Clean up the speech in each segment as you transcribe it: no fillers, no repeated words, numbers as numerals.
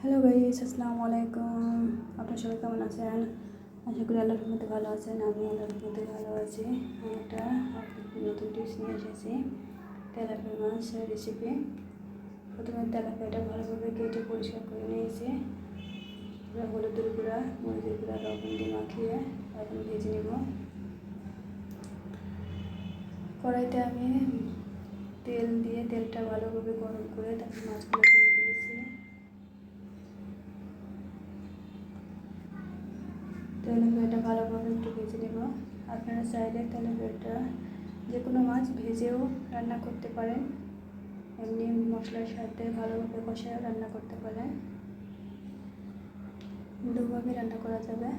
Hello guys, আসসালামু আলাইকুম। আপনারা সবাই কেমন আছেন? আশা করি আল্লাহর রহমতে ভালো আছেন। আমি আল্লাহর রহমতে ভালো আছি। আমি একটা নতুন টিপস নিয়ে এসেছি, তেলাপিয়া মাছের রেসিপি। প্রথমে তেলাপিয়াটা ভালোভাবে কেটে পরিষ্কার করে নিয়েছি। হলুদের গুঁড়া, মরিচের গুঁড়া, লবণ দিয়ে মাখিয়ে এখন ভেজে নেব। কড়াইতে আমি তেল দিয়ে তেলটা ভালোভাবে গরম করে তারপর মাছগুলো দিয়ে দিয়েছি। তেলাপিয়াটা ভালোভাবে একটু ভেজে নেব। আপনারা চাইলে তেলাপিয়াটা যে কোনো মাছ ভেজেও রান্না করতে পারেন, এমনি মশলার সাথে ভালোভাবে কষায়ও রান্না করতে পারেন। দুভাবে রান্না করা যাবে,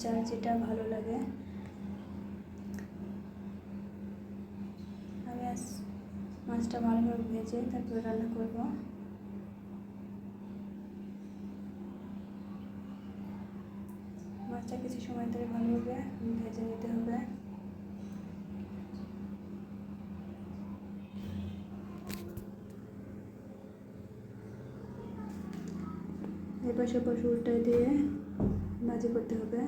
যার যেটা ভালো লাগে। আমি আজ মাছটা ভালোভাবে ভেজে তারপরে রান্না করব। মাছটা কিছু সময় ধরে ভালোভাবে ভেজে নিতে হবে। এপাশ ওপাশ উল্টে দিয়ে ভাজি করতে হবে।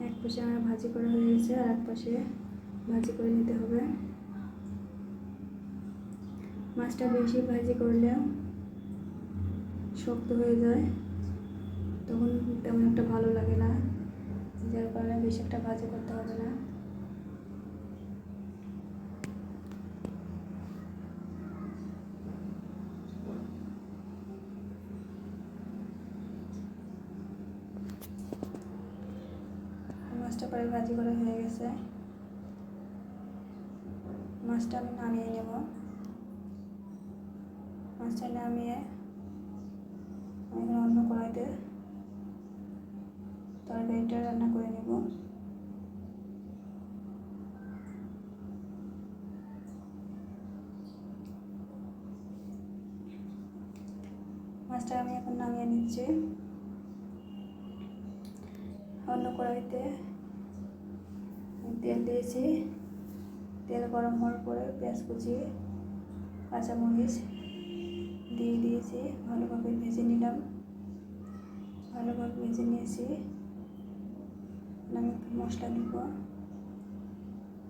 এক পাশে আমার ভাজি করা হয়ে গেছে, আর এক পাশে ভাজি করে নিতে হবে। মাছটা বেশি ভাজি করলে শক্ত হয়ে যায়, তখন তেমন একটা ভালো লাগে না, যার কারণে বেশি একটা ভাজি করতে হবে না। মাছটা প্রায় ভাজি করা হয়ে গেছে। মাছটা আমি নামিয়ে নেব। মাছটা নামিয়ে আমি অন্য কড়াইতে তরকারিটা রান্না করে নেব। মাছটা আমি এখন নামিয়ে নিচ্ছি। অন্য কড়াইতে তেল দিয়েছি। তেল গরম হওয়ার পরে পেঁয়াজ কুচি, কাঁচামরিচ দিয়ে দিয়েছি। ভালোভাবে ভেজে নিলাম। ভালোভাবে ভেজে নিয়েছি। আমি মশলা দিব।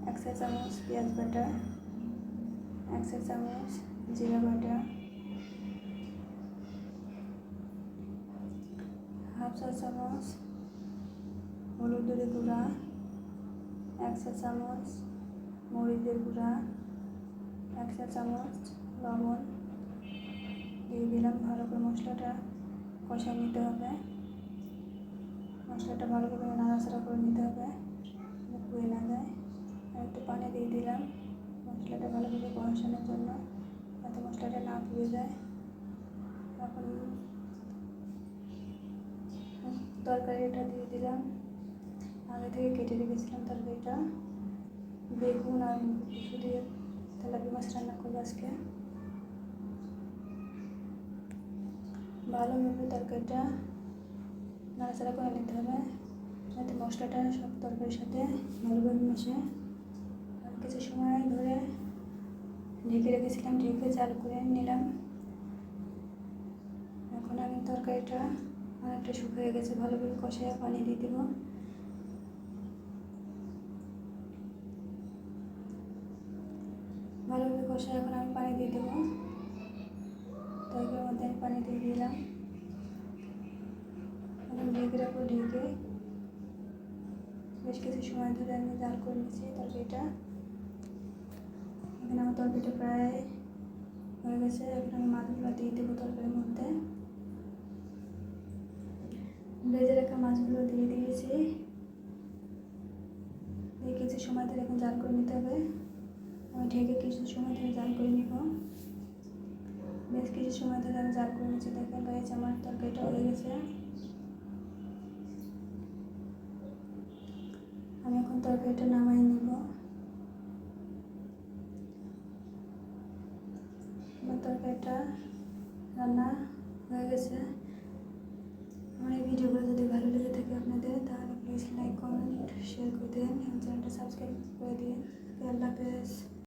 1 চা চামচ পেঁয়াজ বাটা, 1 চা চামচ জিরা বাটা, 1/2 চা চামচ হলুদের গুঁড়া, 1 চা চামচ মরিচের গুঁড়া, 1 চা চামচ লবণ দিয়ে দিলাম। ভালো করে মশলাটা কষায় নিতে হবে। মশলাটা ভালো করে নাড়াচাড়া করে নিতে হবে, পুড়ে না যায়। আর একটু পানি দিয়ে দিলাম মশলাটা ভালোভাবে কষানোর জন্য, যাতে মশলাটা না পুড়ে যায়। এখন তরকারিটা দিয়ে দিলাম। আগে থেকে কেটে রেখেছিলাম তরকারিটা। বেগুন আর কচু দিয়ে তেলাপিয়া মাছ রান্না করবো আজকে। ভালোভাবে তরকারিটা নাড়াচাড়া করে নিতে হবে, যাতে মশলাটা সব তরকারির সাথে ভালোভাবে মেশে। আর কিছু সময় ধরে ঢেকে রেখেছিলাম, ঢেকে জাল করে নিলাম। এখন আমি তরকারিটা অনেকটা শুকিয়ে গেছে, ভালোভাবে কষায় পানি দিয়ে দেবো। ভালোভাবে কষায় এখন আমি পানি দিয়ে দেবো। তরকারির মধ্যে আমি পানি দিয়ে দিলাম। এখন ঢেকে রাখবো। ঢেকে বেশ কিছু সময় ধরে আমি জাল করে নিচ্ছি তরকারিটা। এখানে আমার তরকারিটা প্রায় হয়ে গেছে। এখন আমি মাছগুলো দিয়ে দেবো তরকারির মধ্যে। ভেজে রাখা মাছগুলো দিয়ে দিয়েছি। দিয়ে কিছু সময় ধরে এখন জাল করে নিতে হবে। আমি ঢেকে কিছু সময় ধরে জাল করে নিব। বেশ কিছু সময় ধরে আমি জাল করে নিচ্ছি। দেখেন গাইস, আমার তরকারিটা হয়ে গেছে। আমি এখন তরকারিটা নামাই নিব। আমার তরকারিটা রান্না হয়ে গেছে। আমার এই ভিডিওগুলো যদি ভালো লেগে থাকে আপনাদের, তাহলে প্লিজ লাইক, কমেন্ট, শেয়ার করে দিন এবং চ্যানেলটা সাবস্ক্রাইব করে দিন। আল্লাহ হাফেজ।